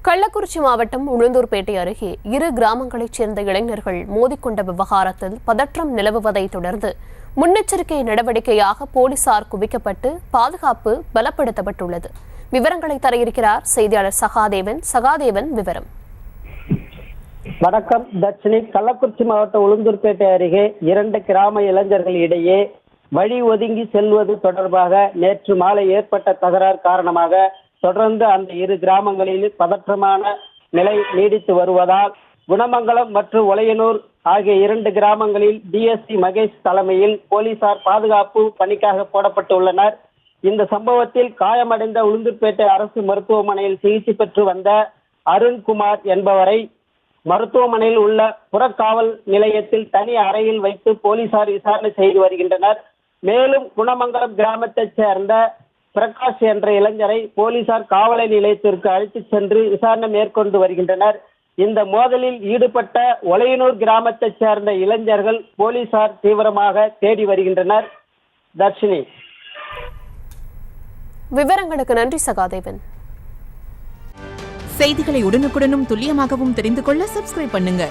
கள்ளக்குறிச்சி மாவட்டம் உளுந்தூர்பேட்டை அருகே இரு கிராமங்களைச் சேர்ந்த இளைஞர்கள் மோதிக்கொண்ட விவகாரத்தில் பதற்றம் நிலவுவதை தொடர்ந்து முன்னெச்சரிக்கை நடவடிக்கையாக போலீசார் குவிக்கப்பட்டு பாதுகாப்பு பலப்படுத்தப்பட்டுள்ளது. விவரங்களை தர இருக்கிறார் செய்தியாளர் சகாதேவன். விவரம். வணக்கம் தர்ஷினி. கள்ளக்குறிச்சி மாவட்டம் உளுந்தூர்பேட்டை அருகே இரண்டு கிராம இளைஞர்கள் இடையே வழி ஒதுங்கி செல்வது தொடர்பாக நேற்று மாலை ஏற்பட்ட தகராறு காரணமாக தொடர்ந்து அந்த இரு கிராமங்களில் பதற்றமான நிலை நீடித்து வருவதால் குணமங்கலம் மற்றும் ஒலையனூர் ஆகிய இரண்டு கிராமங்களில் டிஎஸ்பி மகேஷ் தலைமையில் போலீசார் பாதுகாப்பு பணிக்காக போடப்பட்டுள்ளனர். இந்த சம்பவத்தில் காயமடைந்த உளுந்தூர்பேட்டை அரசு மருத்துவமனையில் சிகிச்சை பெற்று வந்த அருண்குமார் என்பவரை மருத்துவமனையில் உள்ள புறக்காவல் நிலையத்தில் தனி அறையில் வைத்து போலீசார் விசாரணை செய்து வருகின்றனர். மேலும் குணமங்கலம் கிராமத்தைச் சேர்ந்த பிரகாஷ் என்ற இளைஞரை போலீசார் காவல் நிலையத்திற்கு அழைத்துச் சென்று விசாரணை மேற்கொண்டு வருகின்றனர். இந்த மோதலில் ஈடுபட்ட ஒலையனூர் கிராமத்தைச் சேர்ந்த இளைஞர்கள் போலீசார் தீவிரமாக தேடி வருகின்றனர். தர்ஷினி, விவரங்களுக்கு நன்றி சகாதேவன். செய்திகளை உடனுக்குடனும் துல்லியமாகவும் தெரிந்து கொள்ள சப்ஸ்கிரைப் பண்ணுங்க.